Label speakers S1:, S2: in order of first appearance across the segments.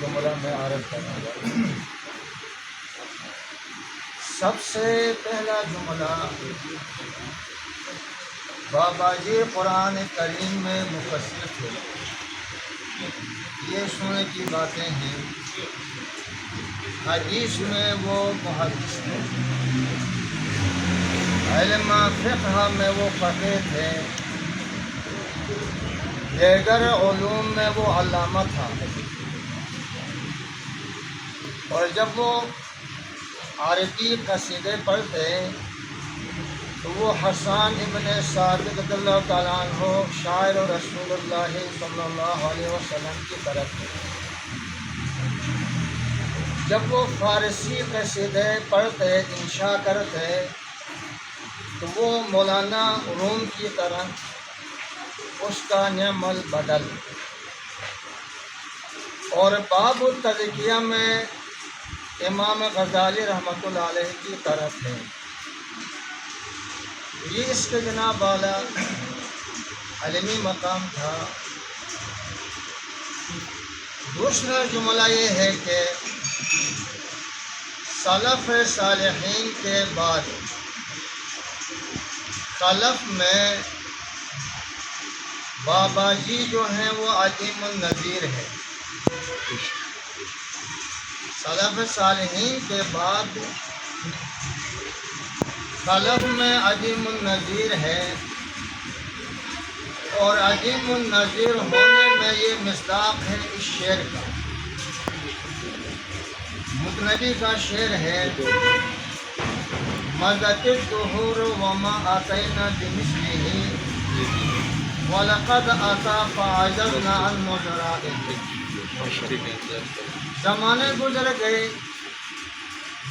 S1: جملہ میں عرض کروں گا۔ سب سے پہلا جملہ بابا جی قرآن کریم میں مفسر تھے، یہ سننے کی باتیں ہیں۔ حدیث میں وہ محدث تھے، علم فقہ میں وہ فقیہ تھے، دیگر علوم میں وہ علامہ تھا۔ اور جب وہ عربی قصیدے پڑھتے تو وہ حسان ابن ثابت رضی اللہ تعالیٰ عنہ شاعر رسول اللہ صلی اللہ علیہ وسلم کی طرف تھے۔ جب وہ فارسی قصیدے پڑھتے انشاء کرتے تو وہ مولانا روم کی طرح اس کا نعم البدل، اور باب التزکیہ میں امام غزالی رحمۃ اللہ علیہ کی طرف ہے۔ یہ اس کے جناب والا علمی مقام تھا۔ دوسرا جملہ یہ ہے کہ سلف صالحین کے بعد خلف میں بابا جی جو ہیں وہ عظیم النظیر ہے۔ سلف صالحین کے بعد خلف میں عظیم النظیر ہے، اور عظیم النظیر ہونے میں یہ مصداق ہے اس شعر کا۔ متنبی کا شعر ہے، مدت الدہور وما آتینا بمثلہ وَلَقَدْ أَتَى فَعَجَزْنَا عَنْ مُجْرَائِهِ۔ زمانے گزر گئے،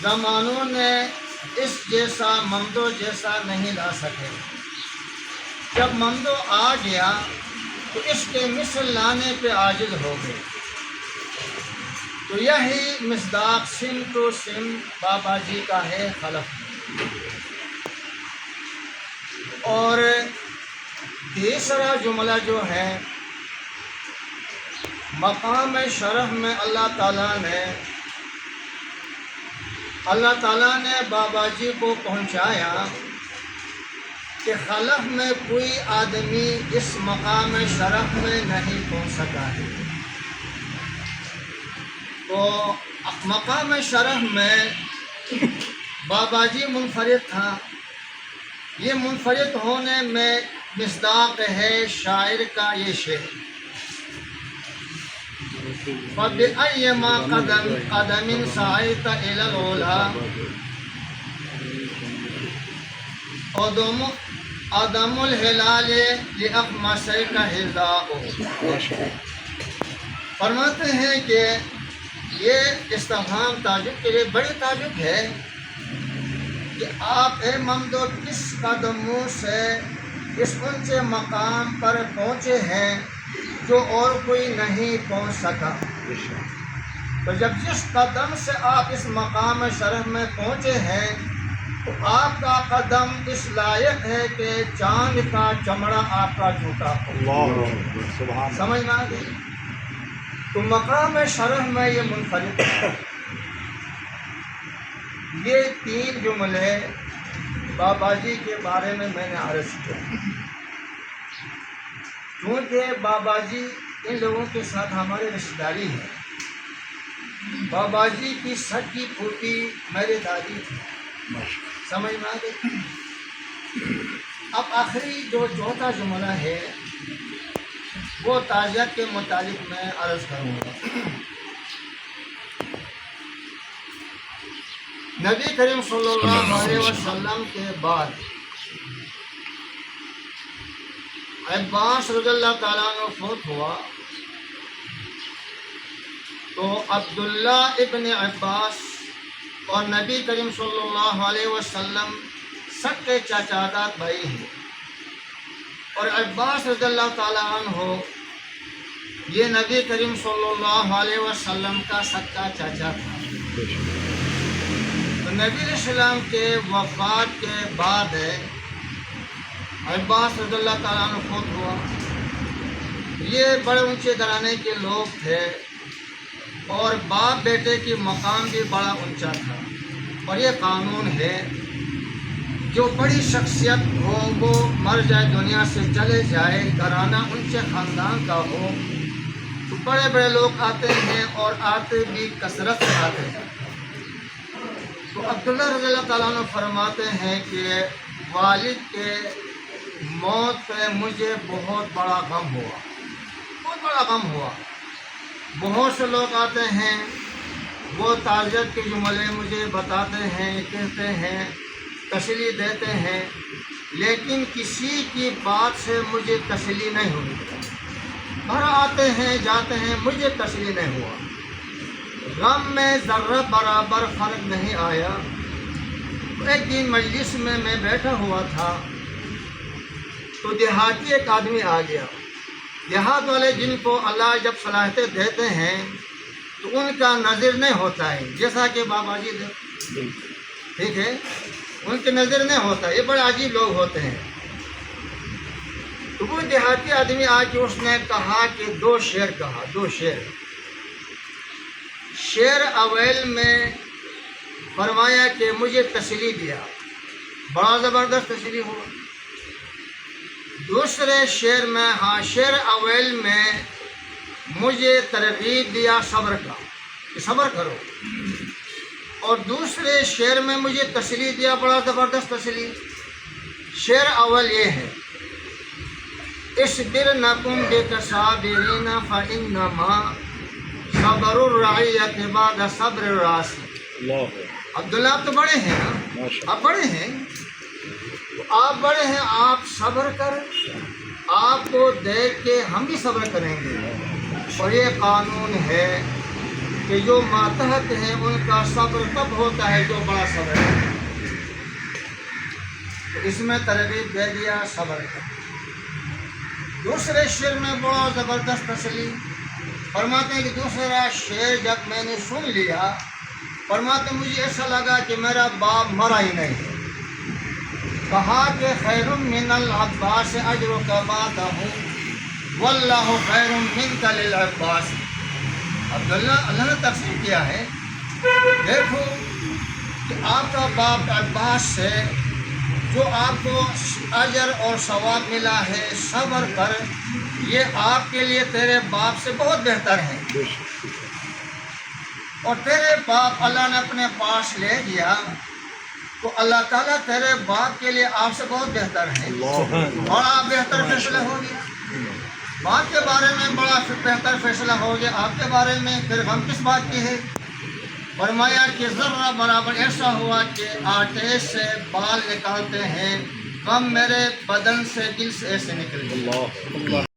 S1: زمانوں نے اس جیسا ممدو جیسا نہیں لا سکے۔ جب ممدو آ گیا تو اس کے مثل لانے پہ عاجز ہو گئے۔ تو یہی مصداق سم تو سم بابا جی کا ہے خلف۔ اور تیسرا جملہ جو ہے، مقام شرف میں اللہ تعالیٰ نے بابا جی کو پہنچایا کہ خلف میں کوئی آدمی اس مقام شرف میں نہیں پہنچ سکا ہے۔ تو مقام شرف میں بابا جی منفرد تھا۔ یہ منفرد ہونے میں مصداق ہے شاعر کا یہ شعر، فَبِأَيِّمَا قَدَمٍ سَعَيْتَ إِلَى الْعُلَا عَدَمُ الْهِلَالِ لِأَقْمَصَيْكَ حِذَاءُ۔ فرماتے ہیں کہ یہ استفہام تعجب کے لیے بڑی تعجب ہے کہ آپ اے ممدو کس قدموں سے اس اونچے مقام پر پہنچے ہیں جو اور کوئی نہیں پہنچ سکا۔ تو جب جس قدم سے آپ اس مقام شرف میں پہنچے ہیں تو آپ کا قدم اس لائق ہے کہ چاند کا چمڑا آپ کا جھوٹا ہو۔ سمجھ میں آ گئی؟ تو مقام شرف میں یہ منفرد ہے۔ یہ تین جملے بابا جی کے بارے میں نے عرض کیا۔ کیونکہ بابا جی ان لوگوں کے ساتھ ہماری رشتہ داری ہے۔ بابا جی کی سکی پھوٹی میری دادی تھی۔ سمجھ میں آ گئی؟ اب آخری جو چوتھا جملہ ہے وہ تعزیت کے متعلق میں عرض کروں گا۔ نبی کریم صلی اللہ علیہ وسلم کے بعد عباس رضی اللہ تعالیٰ عنہ فوت ہوا تو عبداللہ ابن عباس اور نبی کریم صلی اللہ علیہ وسلم سکے چچاداد بھائی ہیں، اور عباس رضی اللہ تعالیٰ عنہ یہ نبی کریم صلی اللہ علیہ وسلم کا سچا چاچا تھا۔ تو نبی علیہ السلام کے وفات کے بعد عباس رضی اللہ تعالیٰ عنہ فوت ہوا۔ یہ بڑے اونچے گھرانے کے لوگ تھے، اور باپ بیٹے کی مقام بھی بڑا اونچا تھا. اور یہ قانون ہے جو بڑی شخصیت ہو وہ مر جائے دنیا سے چلے جائے گھرانہ اونچے خاندان کا ہو تو بڑے بڑے لوگ آتے ہیں اور آتے بھی کثرت سے آتے ہیں. تو عبداللہ رضی اللہ تعالیٰ عنہ فرماتے ہیں کہ والد کے موت پہ مجھے بہت بڑا غم ہوا، بہت بڑا غم ہوا. بہت سے لوگ آتے ہیں وہ تعزیت کے جملے مجھے بتاتے ہیں، کہتے ہیں، تسلی دیتے ہیں، لیکن کسی کی بات سے مجھے تسلی نہیں ہوئی. گھر آتے ہیں جاتے ہیں، مجھے تسلی نہیں ہوا. غم میں ذرہ برابر فرق نہیں آیا. ایک دن مجلس میں بیٹھا ہوا تھا تو دیہاتی ایک آدمی آ گیا. دیہات والے جن کو اللہ جب صلاحیتیں دیتے ہیں تو ان کا نظر نہیں ہوتا ہے، جیسا کہ بابا جی ٹھیک ہے، ان کی نظر نہیں ہوتا. یہ بڑے عجیب لوگ ہوتے ہیں. تو وہ دیہاتی آدمی آ کے اس نے کہا کہ دو شعر کہا، دو شعر. شعر اول میں فرمایا کہ مجھے تسلی دیا، بڑا زبردست تسلی ہوا. دوسرے شعر میں شعر اول میں مجھے ترغیب دیا صبر کا کہ صبر کرو. اور دوسرے شعر میں مجھے تسلی دیا، بڑا زبردست تسلی. شعر اول یہ ہے، اصبر نکم بکصابرین فانما صبر الرعیۃ بعد صبر الراس. عبداللہ آپ تو بڑے ہیں نا، آپ بڑے ہیں، آپ بڑے ہیں، آپ صبر کریں. آپ کو دیکھ کے ہم بھی صبر کریں گے. اور یہ قانون ہے کہ جو ماتحت ہیں ان کا صبر تب ہوتا ہے جو بڑا صبر ہے. اس میں ترغیب دے دیا صبر کا. دوسرے شعر میں بڑا زبردست تسلی. فرماتے ہیں کہ دوسرا شعر جب میں نے سن لیا، فرماتے ہیں مجھے ایسا لگا کہ میرا باپ مرا ہی نہیں. کہا کہ خیر من العباس اجرک بعدہ واللہ خیر منک للعباس. عبداللہ اللہ نے تقسیم کیا ہے. دیکھو کہ آپ کا باپ عباس سے جو آپ کو اجر اور ثواب ملا ہے صبر پر، یہ آپ کے لیے تیرے باپ سے بہت بہتر ہے. اور تیرے باپ اللہ نے اپنے پاس لے گیا تو اللہ تعالیٰ تیرے باپ کے لیے آپ سے بہت بہتر ہے. بڑا بہتر فیصلہ ہو گیا. باپ کے بارے میں بڑا بہتر فیصلہ ہو گیا، آپ کے بارے میں پھر غم کس بات کی ہے؟ فرمایا کہ ذرہ برابر ایسا ہوا کہ آٹے سے بال نکالتے ہیں، غم میرے بدن سے دل سے ایسے نکل گیا.